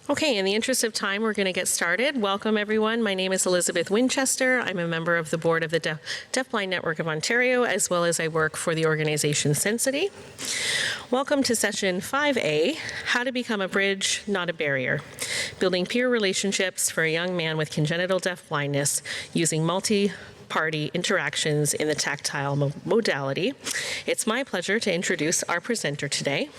Okay, in the interest of time, we're going to get started. Welcome, everyone. My name is Elizabeth Winchester. I'm a member of the board of the Deafblind Network of Ontario, as well as I work for the organization Sensity. Welcome to session 5A, How to Become a Bridge, Not a Barrier, Building Peer Relationships for a Young Man with Congenital Deafblindness Using Multiparty Interactions in the Tactile Modality. It's my pleasure to introduce our presenter today.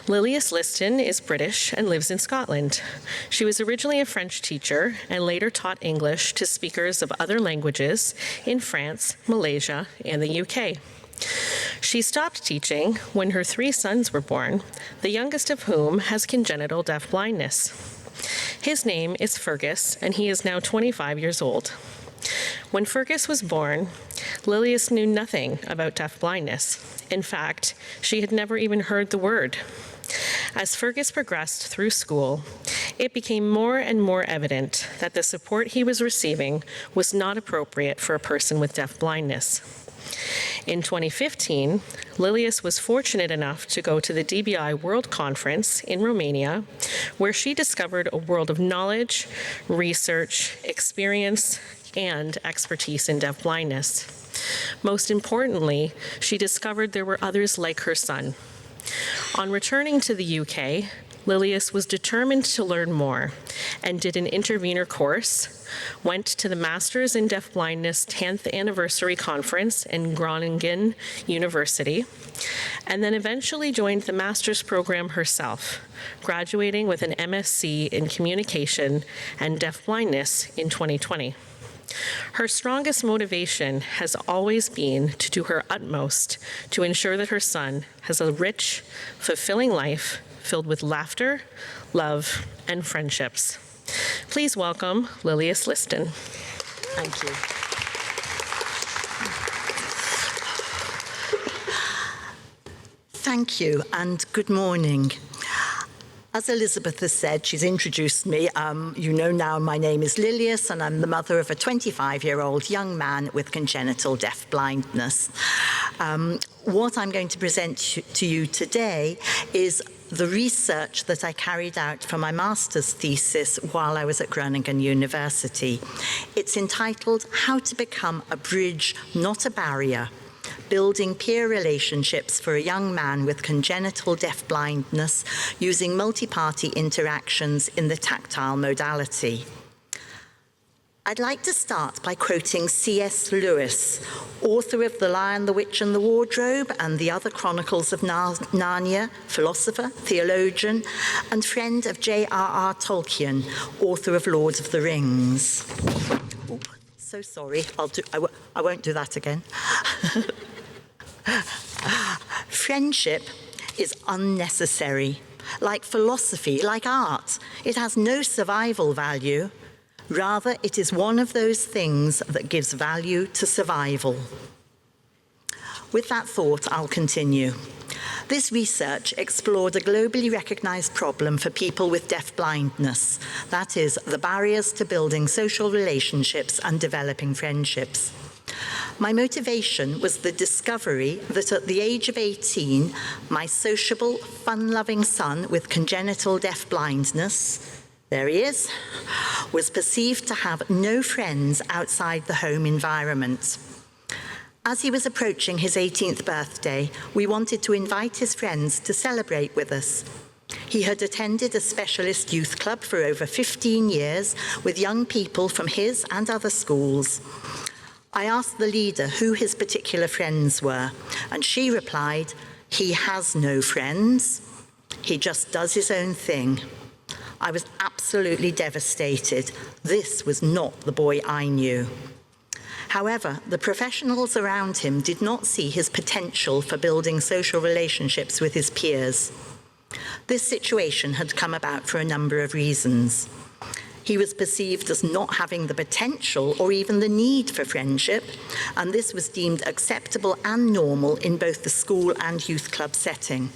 Lilias Liston is British and lives in Scotland. She was originally a French teacher and later taught English to speakers of other languages in France, Malaysia, and the UK. She stopped teaching when her 3 sons were born, the youngest of whom has congenital deafblindness. His name is Fergus, and he is now 25 years old. When Fergus was born, Lilias knew nothing about deafblindness. In fact, she had never even heard the word. As Fergus progressed through school, it became more and more evident that the support he was receiving was not appropriate for a person with deafblindness. In 2015, Lilias was fortunate enough to go to the DBI World Conference in Romania, where she discovered a world of knowledge, research, experience, and expertise in deafblindness. Most importantly, she discovered there were others like her son. On returning to the UK, Lilias was determined to learn more and did an intervener course, went to the Masters in Deafblindness 10th Anniversary Conference in Groningen University, and then eventually joined the master's program herself, graduating with an MSc in Communication and Deafblindness in 2020. Her strongest motivation has always been to do her utmost to ensure that her son has a rich, fulfilling life filled with laughter, love, and friendships. Please welcome Lilias Liston. Thank you. Thank you, and good morning. As Elizabeth has said, she's introduced me. You know now my name is Lilias, and I'm the mother of a 25-year-old young man with congenital deafblindness. What I'm going to present to you today is the research that I carried out for my master's thesis while I was at Groningen University. It's entitled, How to Become a Bridge, Not a Barrier, Building Peer Relationships for a Young Man with Congenital Deafblindness Using Multiparty Interactions in the Tactile Modality. I'd like to start by quoting C.S. Lewis, author of The Lion, the Witch and the Wardrobe and the Other Chronicles of Narnia, philosopher, theologian, and friend of J.R.R. Tolkien, author of Lord of the Rings. Oh, so sorry, I won't do that again. Friendship is unnecessary. Like philosophy, like art, it has no survival value. Rather, it is one of those things that gives value to survival. With that thought, I'll continue. This research explored a globally recognized problem for people with deafblindness, that is, the barriers to building social relationships and developing friendships. My motivation was the discovery that at the age of 18, my sociable, fun-loving son with congenital deafblindness, there he is, was perceived to have no friends outside the home environment. As he was approaching his 18th birthday, we wanted to invite his friends to celebrate with us. He had attended a specialist youth club for over 15 years with young people from his and other schools. I asked the leader who his particular friends were, and she replied, "He has no friends. He just does his own thing." I was absolutely devastated. This was not the boy I knew. However, the professionals around him did not see his potential for building social relationships with his peers. This situation had come about for a number of reasons. He was perceived as not having the potential or even the need for friendship, and this was deemed acceptable and normal in both the school and youth club setting.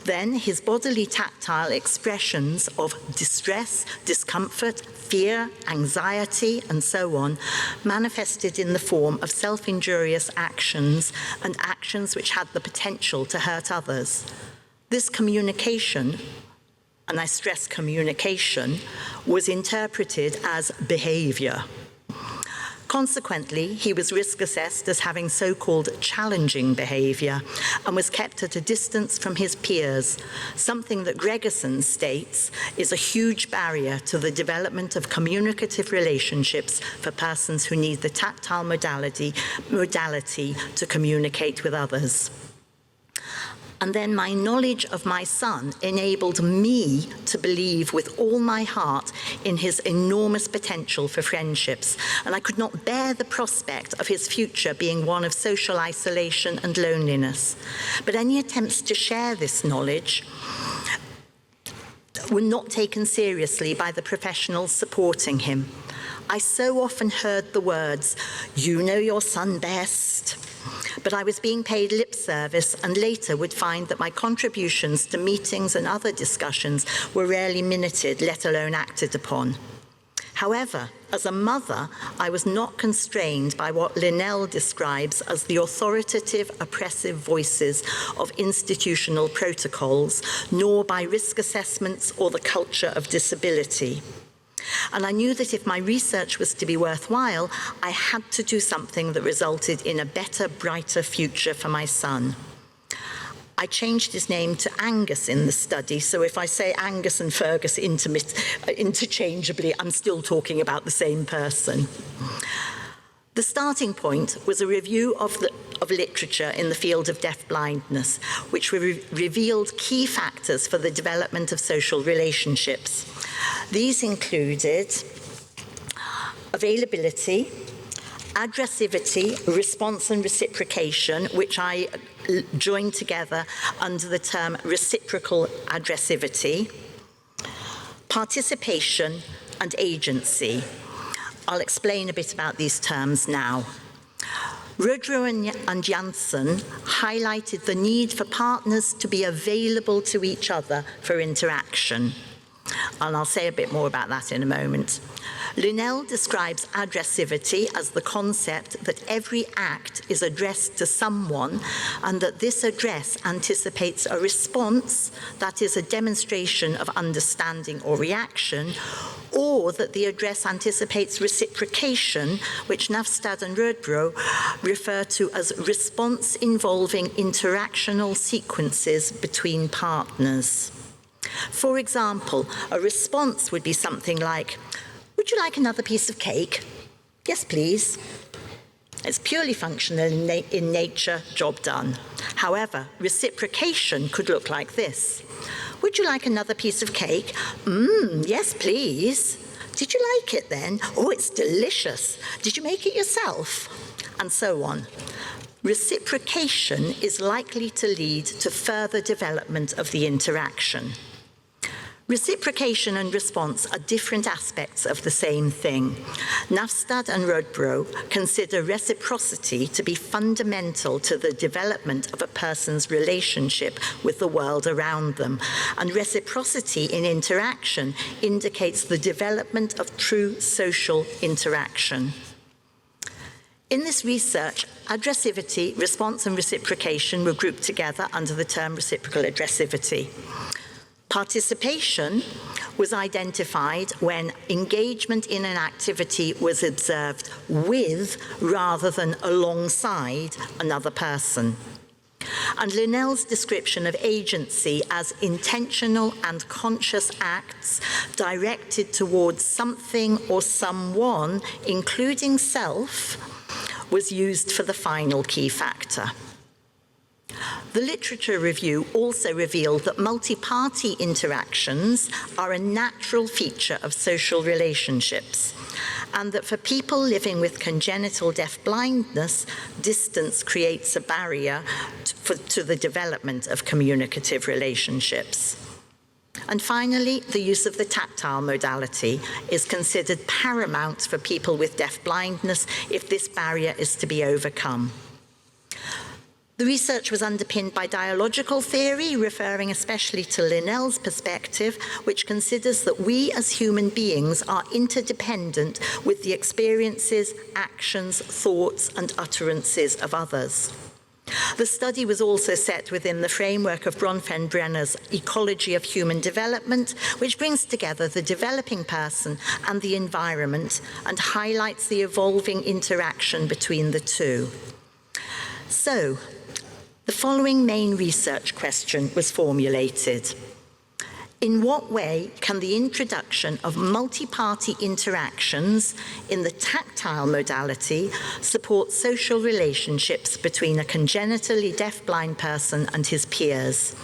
Then his bodily tactile expressions of distress, discomfort, fear, anxiety, and so on manifested in the form of self-injurious actions and actions which had the potential to hurt others. This communication and I stress communication, was interpreted as behavior. Consequently, he was risk assessed as having so-called challenging behavior and was kept at a distance from his peers, something that Gregerson states is a huge barrier to the development of communicative relationships for persons who need the tactile modality to communicate with others. And then my knowledge of my son enabled me to believe with all my heart in his enormous potential for friendships, and I could not bear the prospect of his future being one of social isolation and loneliness. But any attempts to share this knowledge were not taken seriously by the professionals supporting him. I so often heard the words, "You know your son best," but I was being paid lip service and later would find that my contributions to meetings and other discussions were rarely minuted, let alone acted upon. However, as a mother, I was not constrained by what Linnell describes as the authoritative, oppressive voices of institutional protocols, nor by risk assessments or the culture of disability. And I knew that if my research was to be worthwhile, I had to do something that resulted in a better, brighter future for my son. I changed his name to Angus in the study, so if I say Angus and Fergus interchangeably, I'm still talking about the same person. The starting point was a review of literature in the field of deafblindness, which revealed key factors for the development of social relationships. These included availability, addressivity, response and reciprocation, which I joined together under the term reciprocal addressivity, participation and agency. I'll explain a bit about these terms now. Rudrow and Janssen highlighted the need for partners to be available to each other for interaction. And I'll say a bit more about that in a moment. Linnell describes addressivity as the concept that every act is addressed to someone and that this address anticipates a response, that is a demonstration of understanding or reaction, or that the address anticipates reciprocation, which Navstad and Rudrow refer to as response involving interactional sequences between partners. For example, a response would be something like, "Would you like another piece of cake?" "Yes, please." It's purely functional in nature, job done. However, reciprocation could look like this. "Would you like another piece of cake?" Yes, please." "Did you like it then?" "Oh, it's delicious." "Did you make it yourself?" And so on. Reciprocation is likely to lead to further development of the interaction. Reciprocation and response are different aspects of the same thing. Navstad and Rudrow consider reciprocity to be fundamental to the development of a person's relationship with the world around them, and reciprocity in interaction indicates the development of true social interaction. In this research, addressivity, response and reciprocation were grouped together under the term reciprocal addressivity. Participation was identified when engagement in an activity was observed with rather than alongside another person. And Linnell's description of agency as intentional and conscious acts directed towards something or someone, including self, was used for the final key factor. The literature review also revealed that multi-party interactions are a natural feature of social relationships, and that for people living with congenital deafblindness, distance creates a barrier to the development of communicative relationships. And finally, the use of the tactile modality is considered paramount for people with deafblindness if this barrier is to be overcome. The research was underpinned by dialogical theory, referring especially to Linnell's perspective, which considers that we as human beings are interdependent with the experiences, actions, thoughts, and utterances of others. The study was also set within the framework of Bronfenbrenner's Ecology of Human Development, which brings together the developing person and the environment and highlights the evolving interaction between the two. So, the following main research question was formulated. In what way can the introduction of multi-party interactions in the tactile modality support social relationships between a congenitally deafblind person and his peers?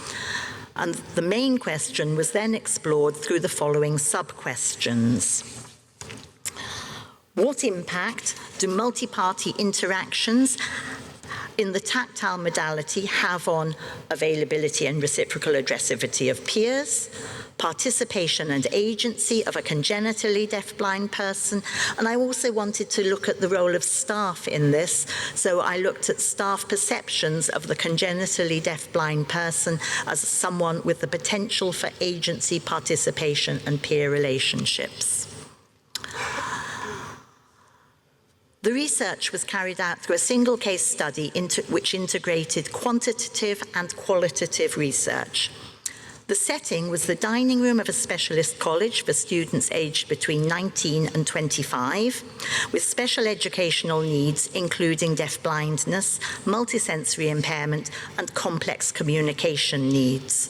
And the main question was then explored through the following sub-questions. What impact do multi-party interactions in the tactile modality have on availability and reciprocal addressivity of peers, participation and agency of a congenitally deafblind person, and I also wanted to look at the role of staff in this, so I looked at staff perceptions of the congenitally deafblind person as someone with the potential for agency, participation, and peer relationships. The research was carried out through a single case study which integrated quantitative and qualitative research. The setting was the dining room of a specialist college for students aged between 19 and 25 with special educational needs including deafblindness, multisensory impairment, and complex communication needs.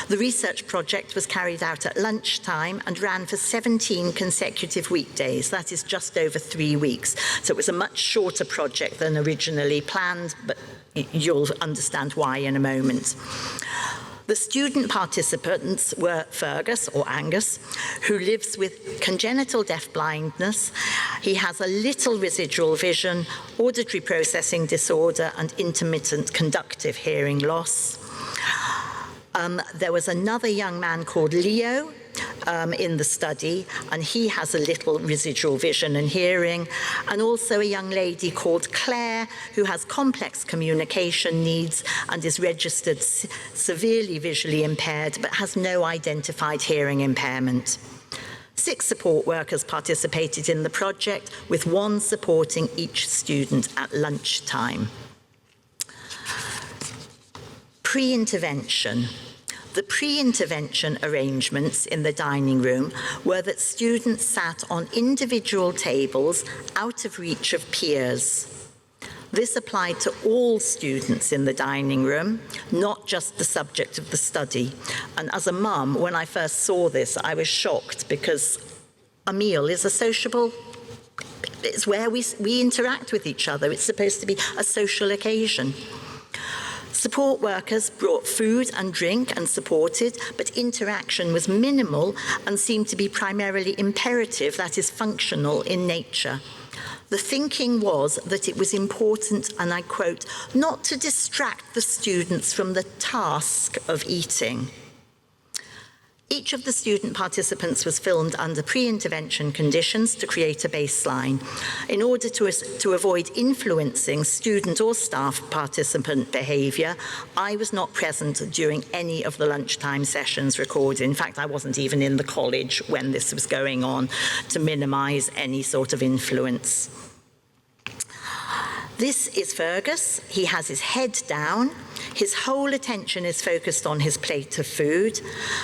The research project was carried out at lunchtime and ran for 17 consecutive weekdays. That is just over 3 weeks. So it was a much shorter project than originally planned, but you'll understand why in a moment. The student participants were Fergus, or Angus, who lives with congenital deafblindness. He has a little residual vision, auditory processing disorder, and intermittent conductive hearing loss. There was another young man called Leo in the study, and he has a little residual vision and hearing, and also a young lady called Claire who has complex communication needs and is registered severely visually impaired but has no identified hearing impairment. 6 support workers participated in the project, with 1 supporting each student at lunchtime. Pre-intervention. The pre-intervention arrangements in the dining room were that students sat on individual tables out of reach of peers. This applied to all students in the dining room, not just the subject of the study. And as a mum, when I first saw this, I was shocked because a meal is a sociable, it's where we interact with each other. It's supposed to be a social occasion. Support workers brought food and drink and supported, but interaction was minimal and seemed to be primarily imperative, that is, functional in nature. The thinking was that it was important, and I quote, not to distract the students from the task of eating. Each of the student participants was filmed under pre-intervention conditions to create a baseline. In order to avoid influencing student or staff participant behaviour, I was not present during any of the lunchtime sessions recorded. In fact, I wasn't even in the college when this was going on, to minimise any sort of influence. This is Fergus. He has his head down. His whole attention is focused on his plate of food,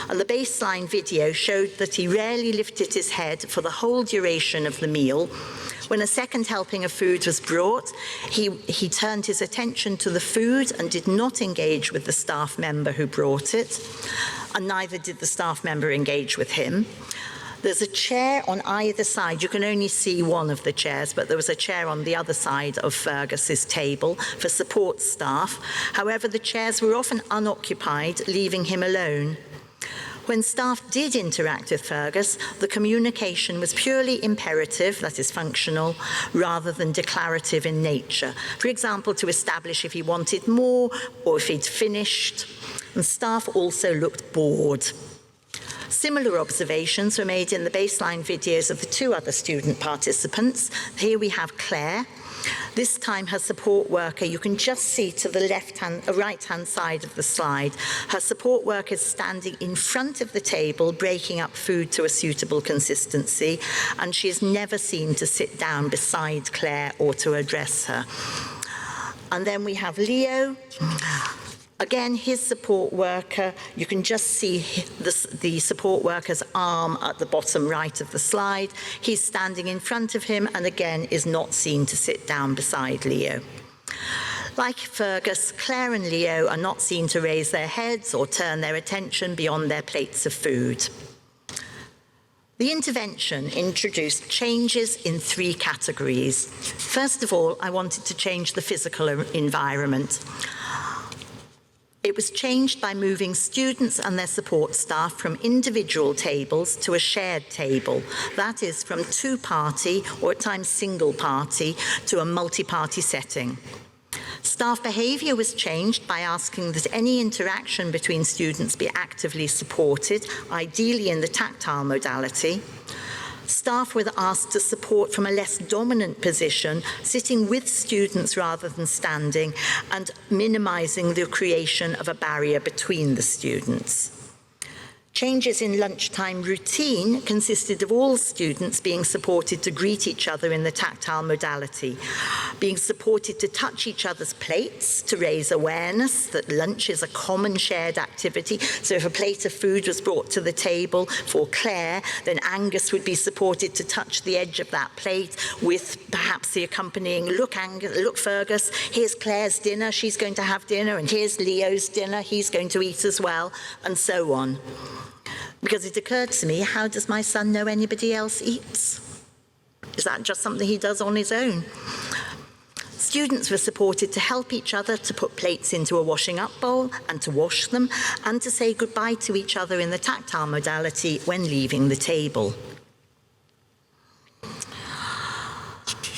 and the baseline video showed that he rarely lifted his head for the whole duration of the meal. When a second helping of food was brought, he turned his attention to the food and did not engage with the staff member who brought it, and neither did the staff member engage with him. There's a chair on either side. You can only see one of the chairs, but there was a chair on the other side of Fergus's table for support staff. However, the chairs were often unoccupied, leaving him alone. When staff did interact with Fergus, the communication was purely imperative, that is functional, rather than declarative in nature. For example, to establish if he wanted more or if he'd finished. And staff also looked bored. Similar observations were made in the baseline videos of the 2 other student participants. Here we have Claire. This time her support worker, you can just see to the right-hand side of the slide, her support worker is standing in front of the table, breaking up food to a suitable consistency, and she is never seen to sit down beside Claire or to address her. And then we have Leo. Again, his support worker, you can just see the support worker's arm at the bottom right of the slide. He's standing in front of him and again is not seen to sit down beside Leo. Like Fergus, Claire and Leo are not seen to raise their heads or turn their attention beyond their plates of food. The intervention introduced changes in 3 categories. First of all, I wanted to change the physical environment. It was changed by moving students and their support staff from individual tables to a shared table. That is, from 2-party, or at times single party, to a multi-party setting. Staff behaviour was changed by asking that any interaction between students be actively supported, ideally in the tactile modality. Staff were asked to support from a less dominant position, sitting with students rather than standing, and minimising the creation of a barrier between the students. Changes in lunchtime routine consisted of all students being supported to greet each other in the tactile modality, being supported to touch each other's plates to raise awareness that lunch is a common shared activity. So if a plate of food was brought to the table for Claire, then Angus would be supported to touch the edge of that plate with perhaps the accompanying, look Angus, look Fergus, here's Claire's dinner, she's going to have dinner, and here's Leo's dinner, he's going to eat as well, and so on. Because it occurred to me, how does my son know anybody else eats? Is that just something he does on his own? Students were supported to help each other to put plates into a washing up bowl and to wash them, and to say goodbye to each other in the tactile modality when leaving the table.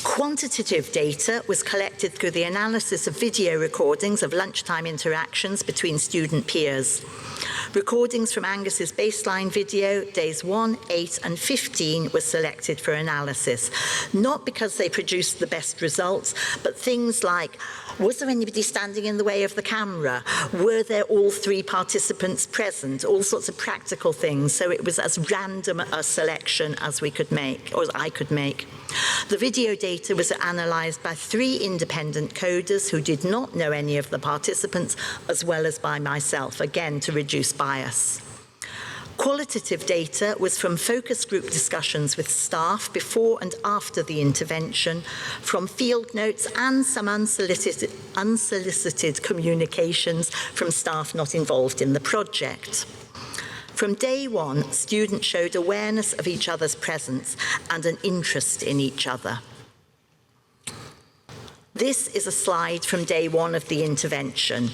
Quantitative data was collected through the analysis of video recordings of lunchtime interactions between student peers. Recordings from Angus's baseline video, days 1, 8, and 15 were selected for analysis, not because they produced the best results, but things like, was there anybody standing in the way of the camera? Were there all 3 participants present? All sorts of practical things. So it was as random a selection as we could make, or as I could make. The video data was analysed by 3 independent coders who did not know any of the participants, as well as by myself, again to reduce bias. Qualitative data was from focus group discussions with staff before and after the intervention, from field notes and some unsolicited communications from staff not involved in the project. From day 1, students showed awareness of each other's presence and an interest in each other. This is a slide from day 1 of the intervention.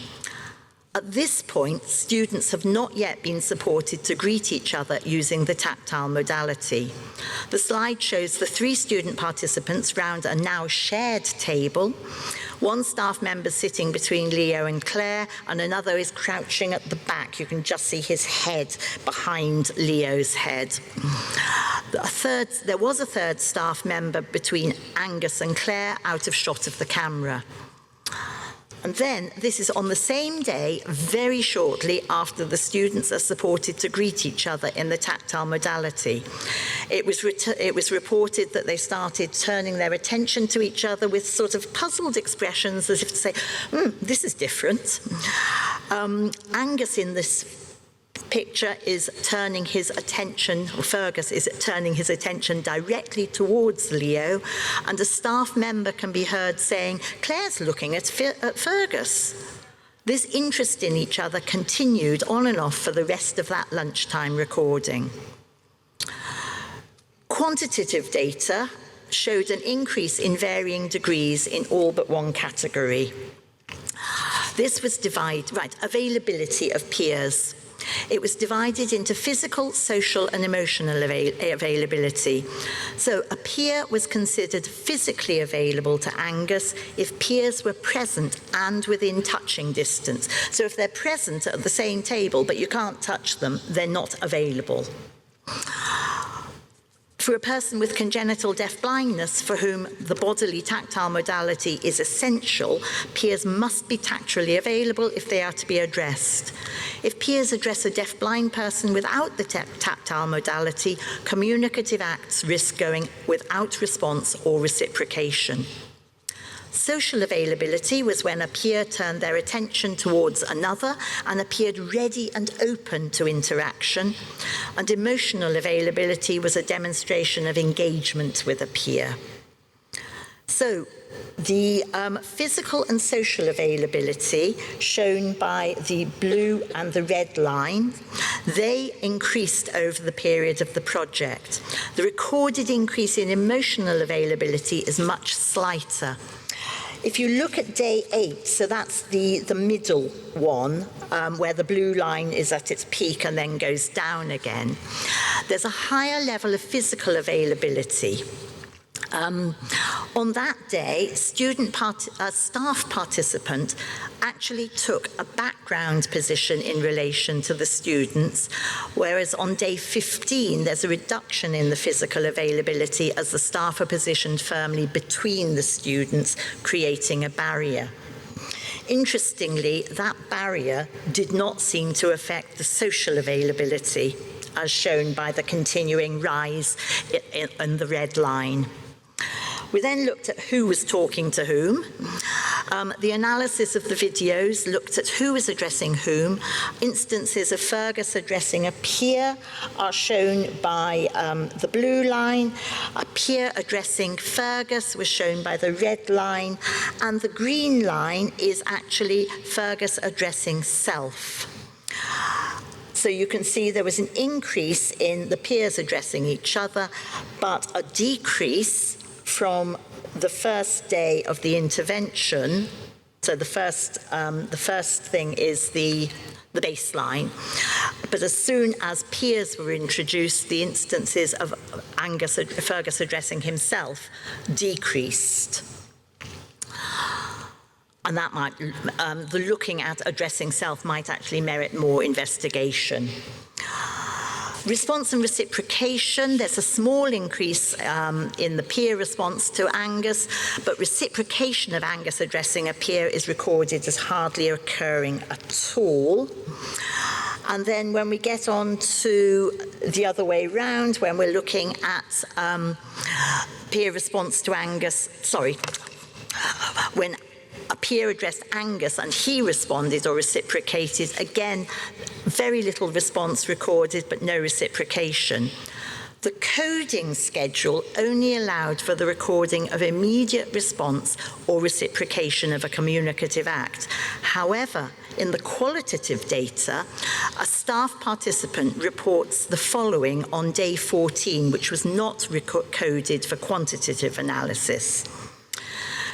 At this point, students have not yet been supported to greet each other using the tactile modality. The slide shows the 3 student participants round a now shared table. 1 staff member sitting between Leo and Claire, and another is crouching at the back. You can just see his head behind Leo's head. There was a 3rd staff member between Angus and Claire, out of shot of the camera. And then, this is on the same day, very shortly after the students are supported to greet each other in the tactile modality. It was reported that they started turning their attention to each other with sort of puzzled expressions, as if to say, this is different. Angus in this picture is turning his attention, or Fergus is turning his attention directly towards Leo, and a staff member can be heard saying, Claire's looking at Fergus. This interest in each other continued on and off for the rest of that lunchtime recording. Quantitative data showed an increase in varying degrees in all but 1 category. This was availability of peers. It was divided into physical, social, and emotional availability. So a peer was considered physically available to Angus if peers were present and within touching distance. So if they're present at the same table but you can't touch them, they're not available. For a person with congenital deafblindness for whom the bodily tactile modality is essential, peers must be tactilely available if they are to be addressed. If peers address a deafblind person without the tactile modality, communicative acts risk going without response or reciprocation. Social availability was when a peer turned their attention towards another and appeared ready and open to interaction. And emotional availability was a demonstration of engagement with a peer. So the physical and social availability shown by the blue and the red line, they increased over the period of the project. The recorded increase in emotional availability is much slighter. If you look at day 8, so that's the middle one, where the blue line is at its peak and then goes down again, there's a higher level of physical availability. On that day, staff participant actually took a background position in relation to the students, whereas on day 15, there's a reduction in the physical availability as the staff are positioned firmly between the students, creating a barrier. Interestingly, that barrier did not seem to affect the social availability, as shown by the continuing rise in the red line. We then looked at who was talking to whom. The analysis of the videos looked at who was addressing whom. Instances of Fergus addressing a peer are shown by the blue line. A peer addressing Fergus was shown by the red line. And the green line is actually Fergus addressing self. So you can see there was an increase in the peers addressing each other, but a decrease from the first day of the intervention. So the first thing is the baseline. But as soon as peers were introduced, the instances of Fergus addressing himself decreased. And that might, the looking at addressing self might actually merit more investigation. Response and reciprocation, there's a small increase in the peer response to Angus, but reciprocation of Angus addressing a peer is recorded as hardly occurring at all. And then when we get on to the other way round, when we're looking at peer response to Angus, when a peer addressed Angus and he responded or reciprocated, again, very little response recorded, but no reciprocation. The coding schedule only allowed for the recording of immediate response or reciprocation of a communicative act. However, in the qualitative data, a staff participant reports the following on day 14, which was not coded for quantitative analysis.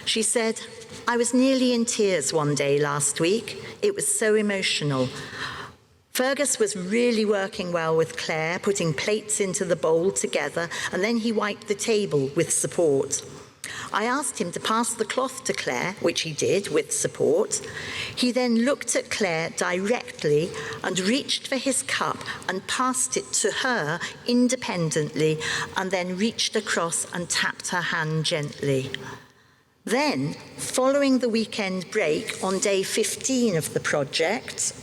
She said, "I was nearly in tears one day last week. It was so emotional. Fergus was really working well with Claire, putting plates into the bowl together, and then he wiped the table with support. I asked him to pass the cloth to Claire, which he did with support. He then looked at Claire directly and reached for his cup and passed it to her independently, and then reached across and tapped her hand gently. Then, following the weekend break on day 15 of the project,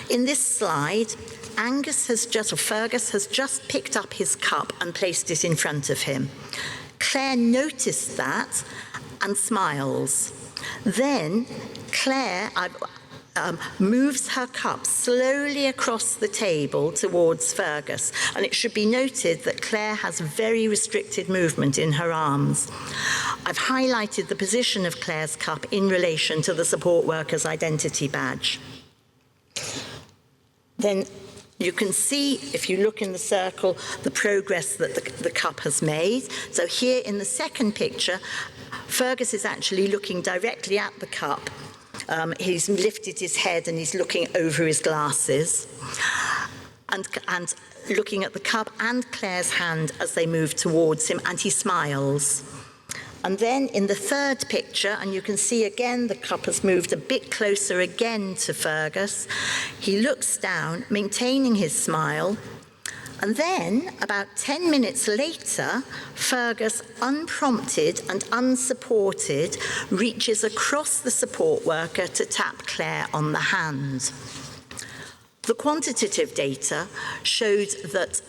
in this slide, Fergus has just picked up his cup and placed it in front of him. Claire noticed that and smiles. Then Claire moves her cup slowly across the table towards Fergus, and it should be noted that Claire has very restricted movement in her arms. I've highlighted the position of Claire's cup in relation to the support worker's identity badge. Then you can see, if you look in the circle, the progress that the cup has made. So here in the second picture, Fergus is actually looking directly at the cup. He's lifted his head and he's looking over his glasses and looking at the cup and Claire's hand as they move towards him, and he smiles. And then in the third picture, and you can see again the cup has moved a bit closer again to Fergus. He looks down, maintaining his smile. And then, about 10 minutes later, Fergus, unprompted and unsupported, reaches across the support worker to tap Claire on the hand. The quantitative data showed that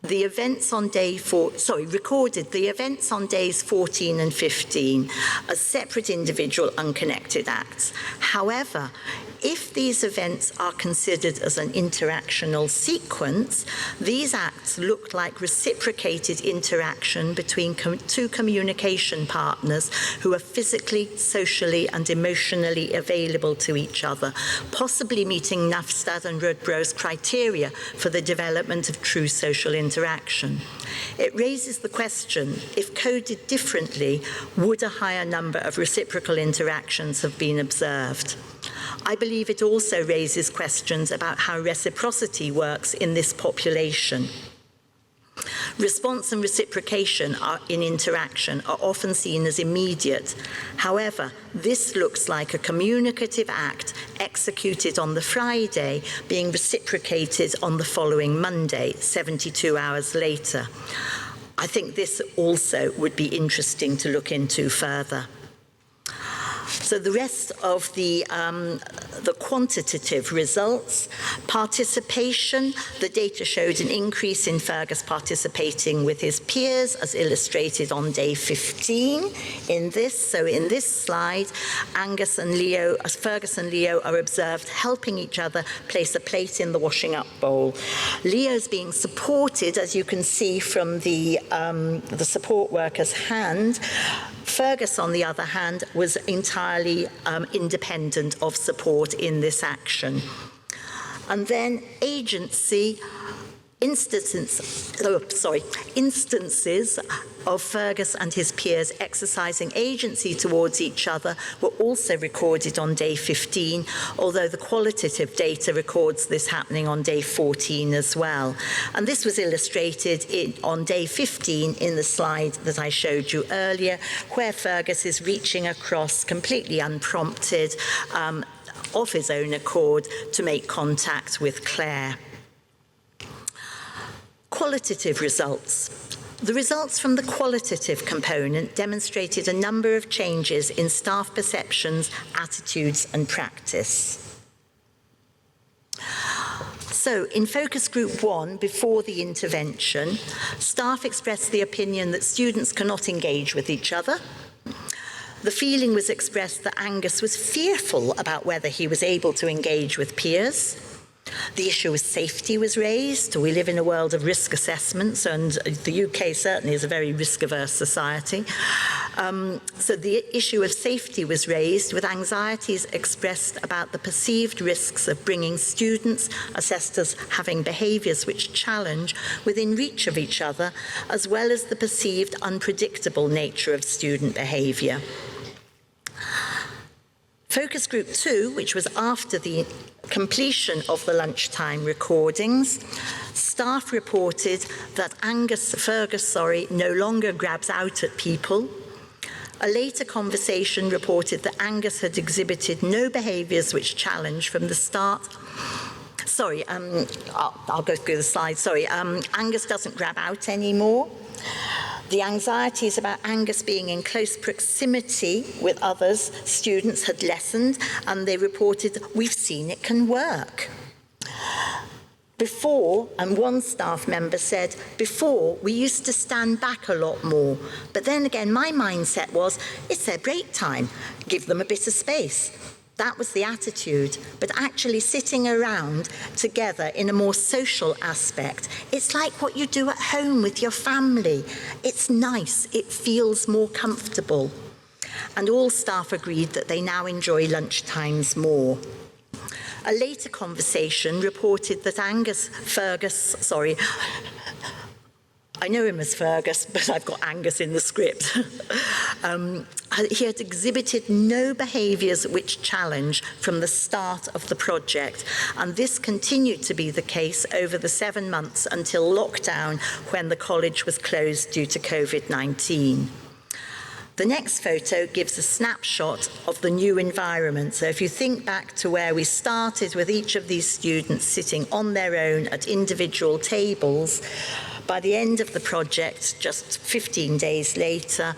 the events on recorded the events on days 14 and 15 as separate individual unconnected acts. However, if these events are considered as an interactional sequence, these acts look like reciprocated interaction between two communication partners who are physically, socially, and emotionally available to each other, possibly meeting Nafstad and Rudbrow's criteria for the development of true social interaction. It raises the question, if coded differently, would a higher number of reciprocal interactions have been observed? I believe it also raises questions about how reciprocity works in this population. Response and reciprocation in interaction are often seen as immediate. However, this looks like a communicative act executed on the Friday being reciprocated on the following Monday, 72 hours later. I think this also would be interesting to look into further. So the rest of the quantitative results, participation, the data showed an increase in Fergus participating with his peers as illustrated on day 15 in this. So in this slide, Fergus and Leo are observed helping each other place a plate in the washing up bowl. Leo's being supported, as you can see from the support worker's hand. Fergus, on the other hand, was entirely independent of support in this action. And then agency, instances of Fergus and his peers exercising agency towards each other were also recorded on day 15, although the qualitative data records this happening on day 14 as well. And this was illustrated on day 15 in the slide that I showed you earlier, where Fergus is reaching across completely unprompted, of his own accord, to make contact with Claire. Qualitative results. The results from the qualitative component demonstrated a number of changes in staff perceptions, attitudes, and practice. So, in focus group 1, before the intervention, staff expressed the opinion that students cannot engage with each other. The feeling was expressed that Angus was fearful about whether he was able to engage with peers. The issue of safety was raised. We live in a world of risk assessments, and the UK certainly is a very risk-averse society. So the issue of safety was raised, with anxieties expressed about the perceived risks of bringing students assessed as having behaviours which challenge within reach of each other, as well as the perceived unpredictable nature of student behaviour. Focus group 2, which was after the completion of the lunchtime recordings, staff reported that Fergus no longer grabs out at people. A later conversation reported that Angus had exhibited no behaviours which challenge from the start. I'll go through the slide. Angus doesn't grab out anymore. The anxieties about Angus being in close proximity with others, students, had lessened, and they reported, "We've seen it can work." Before, and one staff member said, "Before, we used to stand back a lot more. But then again, my mindset was, it's their break time. Give them a bit of space." That was the attitude. But actually sitting around together in a more social aspect, it's like what you do at home with your family. It's nice. It feels more comfortable. And all staff agreed that they now enjoy lunchtimes more. A later conversation reported that I know him as Fergus, but I've got Angus in the script. He had exhibited no behaviours which challenge from the start of the project, and this continued to be the case over the 7 months until lockdown, when the college was closed due to COVID-19. The next photo gives a snapshot of the new environment. So if you think back to where we started with each of these students sitting on their own at individual tables, by the end of the project, just 15 days later,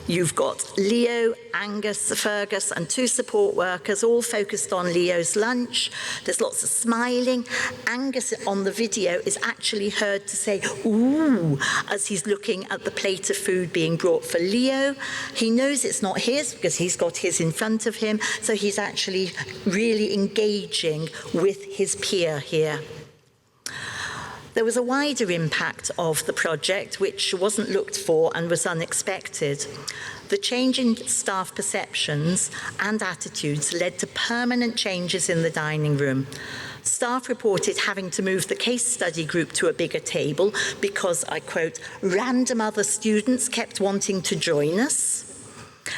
You've got Leo, Angus, Fergus, and 2 support workers, all focused on Leo's lunch. There's lots of smiling. Angus on the video is actually heard to say, ooh, as he's looking at the plate of food being brought for Leo. He knows it's not his because he's got his in front of him, so he's actually really engaging with his peer here. There was a wider impact of the project which wasn't looked for and was unexpected. The change in staff perceptions and attitudes led to permanent changes in the dining room. Staff reported having to move the case study group to a bigger table because, I quote, random other students kept wanting to join us.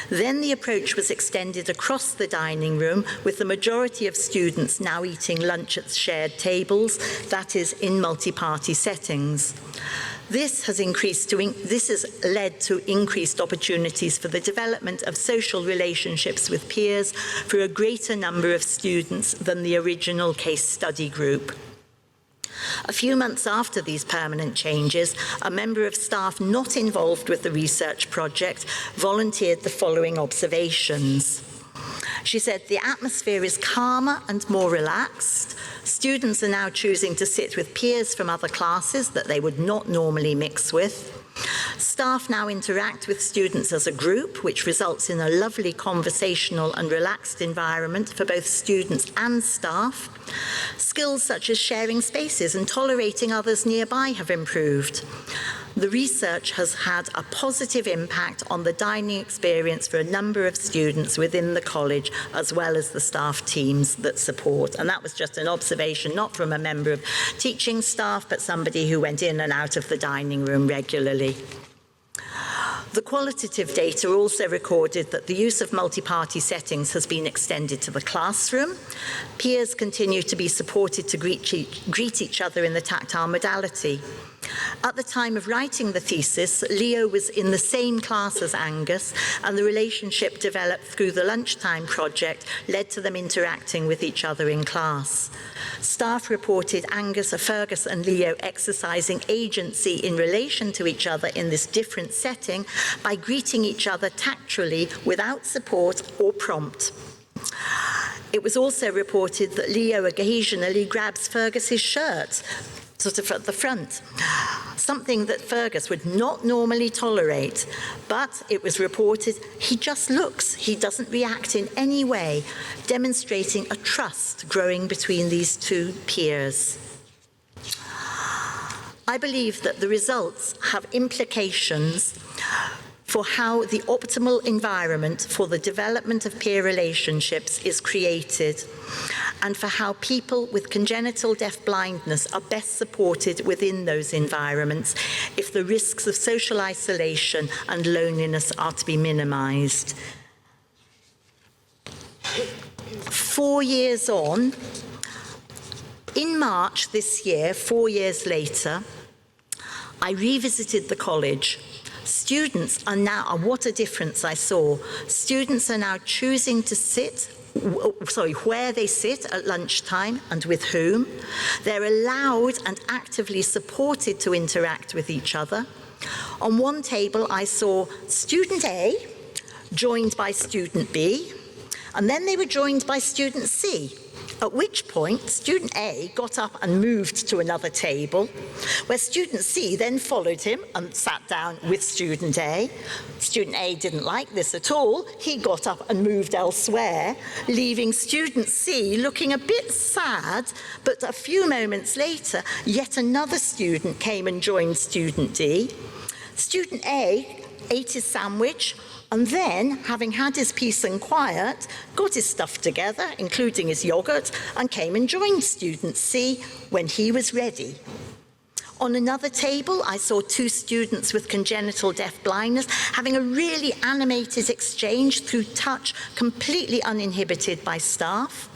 Then the approach was extended across the dining room, with the majority of students now eating lunch at shared tables, that is, in multi-party settings. This has led to increased opportunities for the development of social relationships with peers for a greater number of students than the original case study group. A few months after these permanent changes, a member of staff not involved with the research project volunteered the following observations. She said, the atmosphere is calmer and more relaxed. Students are now choosing to sit with peers from other classes that they would not normally mix with. Staff now interact with students as a group, which results in a lovely conversational and relaxed environment for both students and staff. Skills such as sharing spaces and tolerating others nearby have improved. The research has had a positive impact on the dining experience for a number of students within the college, as well as the staff teams that support. And that was just an observation, not from a member of teaching staff, but somebody who went in and out of the dining room regularly. The qualitative data also recorded that the use of multi-party settings has been extended to the classroom. Peers continue to be supported to greet each other in the tactile modality. At the time of writing the thesis, Leo was in the same class as Angus, and the relationship developed through the lunchtime project led to them interacting with each other in class. Staff reported Angus, Fergus, and Leo exercising agency in relation to each other in this different setting by greeting each other tactually without support or prompt. It was also reported that Leo occasionally grabs Fergus's shirt, sort of at the front, something that Fergus would not normally tolerate, but it was reported he just looks, he doesn't react in any way, demonstrating a trust growing between these two peers. I believe that the results have implications for how the optimal environment for the development of peer relationships is created, and for how people with congenital deafblindness are best supported within those environments if the risks of social isolation and loneliness are to be minimised. 4 years on, in March this year, 4 years later, I revisited the college. Students are now, what a difference I saw. Students are now choosing to sit, where they sit at lunchtime and with whom. They're allowed and actively supported to interact with each other. On one table, I saw student A joined by student B, and then they were joined by student C. At which point, student A got up and moved to another table, where student C then followed him and sat down with student A. Student A didn't like this at all. He got up and moved elsewhere, leaving student C looking a bit sad, but a few moments later, yet another student came and joined student D. Student A ate his sandwich, and then, having had his peace and quiet, got his stuff together, including his yogurt, and came and joined student C when he was ready. On another table, I saw 2 students with congenital deafblindness having a really animated exchange through touch, completely uninhibited by staff.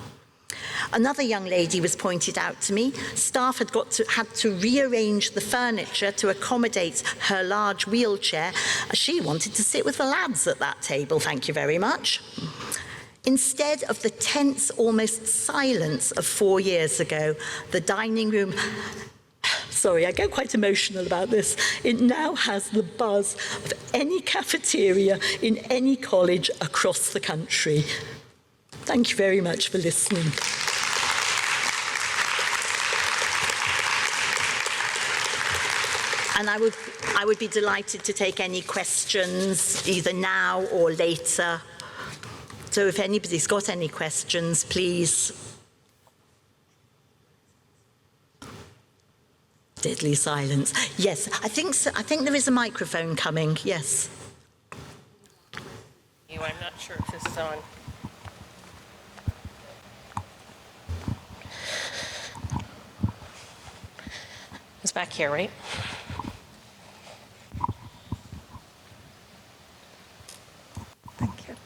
Another young lady was pointed out to me. Staff had to rearrange the furniture to accommodate her large wheelchair. She wanted to sit with the lads at that table, thank you very much. Instead of the tense, almost silence of 4 years ago, the dining room sorry, I get quite emotional about this. It now has the buzz of any cafeteria in any college across the country. Thank you very much for listening. And I would be delighted to take any questions either now or later. So if anybody's got any questions, please. Deadly silence. Yes, I think so. I think there is a microphone coming. Yes. I'm not sure if this is on. It's back here, right? Thank you.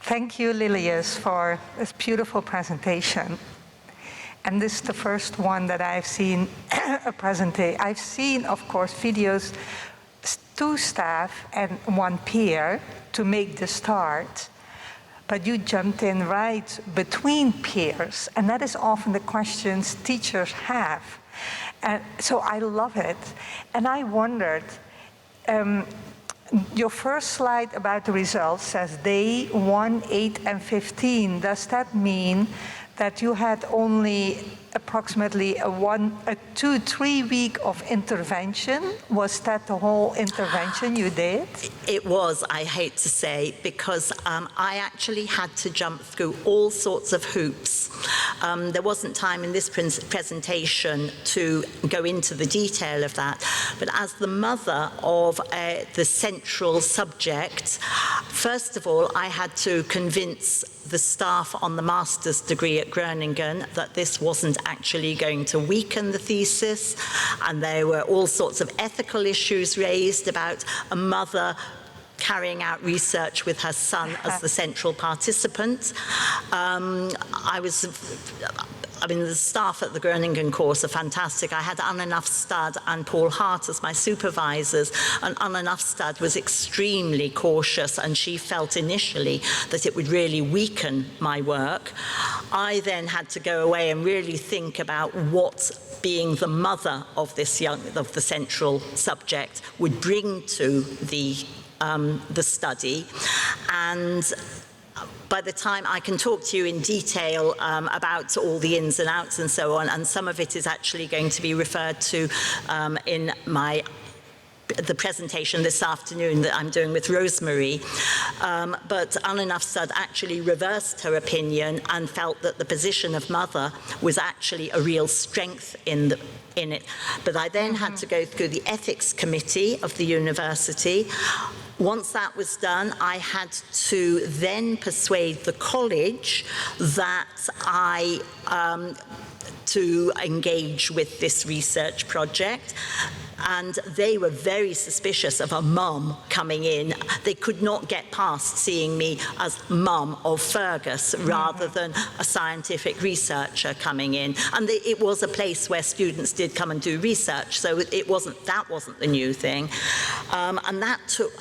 Thank you, Lilius, for this beautiful presentation. And this is the first one that I've seen a presentation. I've seen, of course, videos, 2 staff and 1 peer to make the start. But you jumped in right between peers, and that is often the questions teachers have. And so I love it. And I wondered, your first slide about the results says day 1, 8, and 15. Does that mean that you had only approximately a 2-3 week of intervention? Was that the whole intervention you did? It was, I hate to say, because I actually had to jump through all sorts of hoops. There wasn't time in this presentation to go into the detail of that, but as the mother of the central subject, first of all, I had to convince the staff on the master's degree at Groningen that this wasn't actually going to weaken the thesis, and there were all sorts of ethical issues raised about a mother carrying out research with her son as the central participant. The staff at the Groningen course are fantastic. I had Anna Nafstad and Paul Hart as my supervisors, and Anna Nafstad was extremely cautious, and she felt initially that it would really weaken my work. I then had to go away and really think about what being the mother of the central subject would bring to the study. And by the time I can talk to you in detail about all the ins and outs and so on, and some of it is actually going to be referred to in the presentation this afternoon that I'm doing with Rosemary. But Anna Nafstad actually reversed her opinion and felt that the position of mother was actually a real strength in it. But I then had to go through the ethics committee of the university. Once that was done, I had to then persuade the college that to engage with this research project. And they were very suspicious of a mum coming in. They could not get past seeing me as mum of Fergus rather than a scientific researcher coming in. And it was a place where students did come and do research, so that wasn't the new thing. And that took,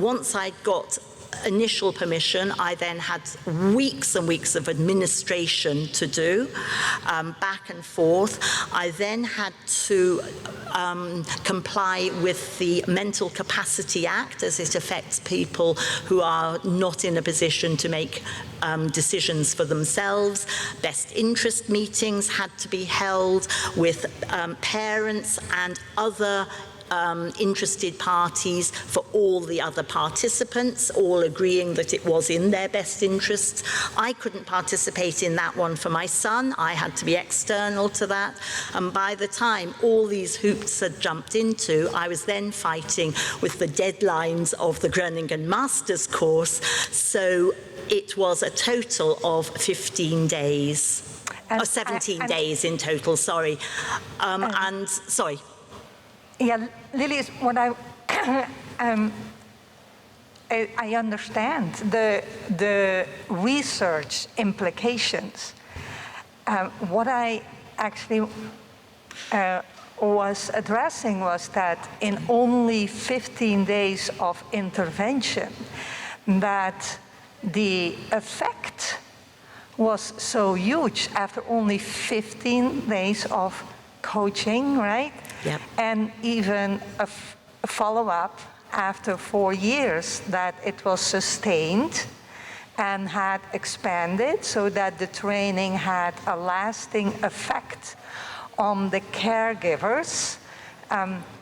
once I got initial permission, I then had weeks and weeks of administration to do, back and forth. I then had to comply with the Mental Capacity Act as it affects people who are not in a position to make decisions for themselves. Best interest meetings had to be held with parents and other interested parties for all the other participants, all agreeing that it was in their best interests. I couldn't participate in that one for my son. I had to be external to that. And by the time all these hoops had jumped into, I was then fighting with the deadlines of the Groningen master's course. So it was a total of 15 days. 17 days in total, sorry. Sorry. Yeah, Lily, what I understand the research implications. What I actually was addressing was that in only 15 days of intervention, that the effect was so huge after only 15 days of coaching, right? Yep. And even a follow-up after 4 years that it was sustained and had expanded so that the training had a lasting effect on the caregivers,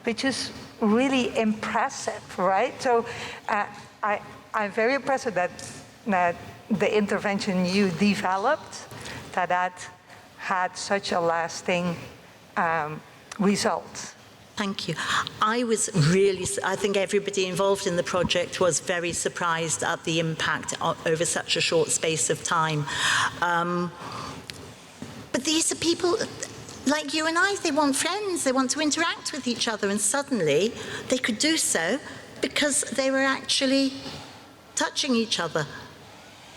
which is really impressive, right? So I'm very impressed that the intervention you developed, that had such a lasting result. Thank you. I think everybody involved in the project was very surprised at the impact over such a short space of time. But these are people like you and I, they want friends, they want to interact with each other, and suddenly they could do so because they were actually touching each other.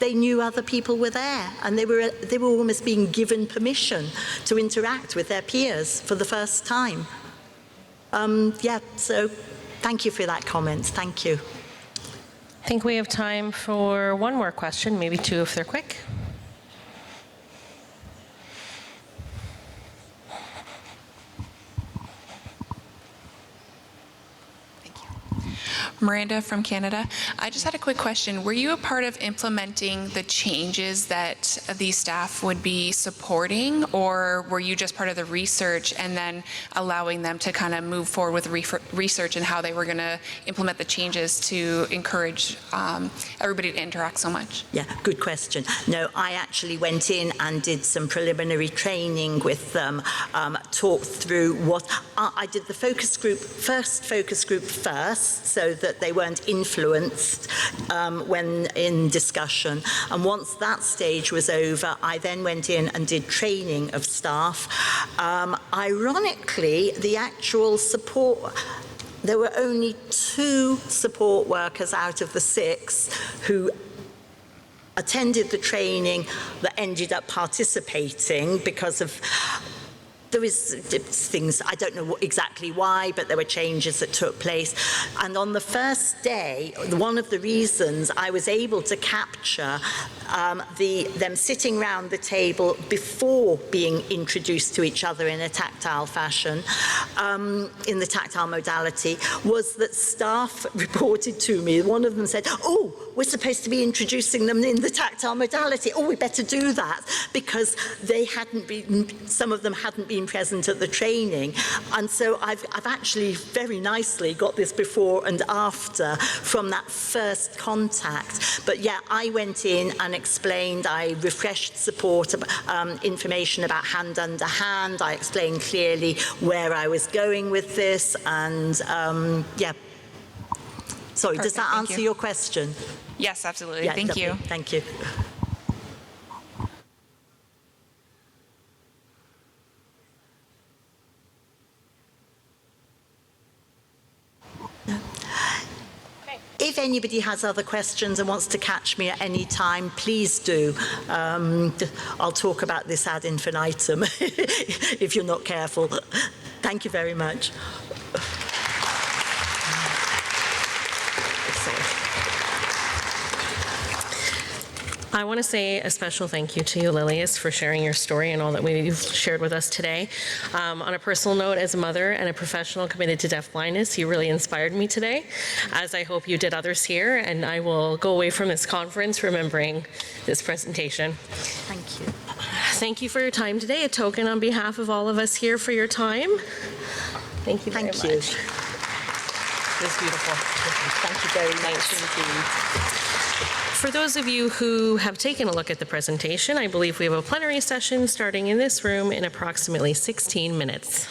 They knew other people were there, and they were almost being given permission to interact with their peers for the first time. So thank you for that comment. Thank you. I think we have time for one more question, maybe two if they're quick. Miranda from Canada. I just had a quick question. Were you a part of implementing the changes that these staff would be supporting, or were you just part of the research and then allowing them to kind of move forward with research and how they were going to implement the changes to encourage everybody to interact so much? Yeah, good question. No, I actually went in and did some preliminary training with them, talked through what I did the focus group first, so that they weren't influenced when in discussion. And once that stage was over, I then went in and did training of staff. Ironically, the actual support, there were only 2 support workers out of the 6 who attended the training that ended up participating because of there was things, I don't know exactly why, but there were changes that took place. And on the first day, one of the reasons I was able to capture them sitting round the table before being introduced to each other in a tactile fashion, in the tactile modality, was that staff reported to me, one of them said, "Oh, we're supposed to be introducing them in the tactile modality. Oh, we better do that," because some of them hadn't been present at the training. And so I've actually very nicely got this before and after from that first contact. But yeah, I went in and explained, I refreshed support, information about hand under hand. I explained clearly where I was going with this, and yeah. Sorry, Perfect, does that answer your question? Yes, absolutely. Yeah, Thank you. Thank you. If anybody has other questions and wants to catch me at any time, please do. I'll talk about this ad infinitum if you're not careful. Thank you very much. I want to say a special thank you to you, Lilias, for sharing your story and all that you've shared with us today. On a personal note, as a mother and a professional committed to deafblindness, you really inspired me today, as I hope you did others here, and I will go away from this conference remembering this presentation. Thank you. Thank you for your time today. A token on behalf of all of us here for your time. Thank you very much. Thank you. It was beautiful. Thank you very much indeed. For those of you who have taken a look at the presentation, I believe we have a plenary session starting in this room in approximately 16 minutes.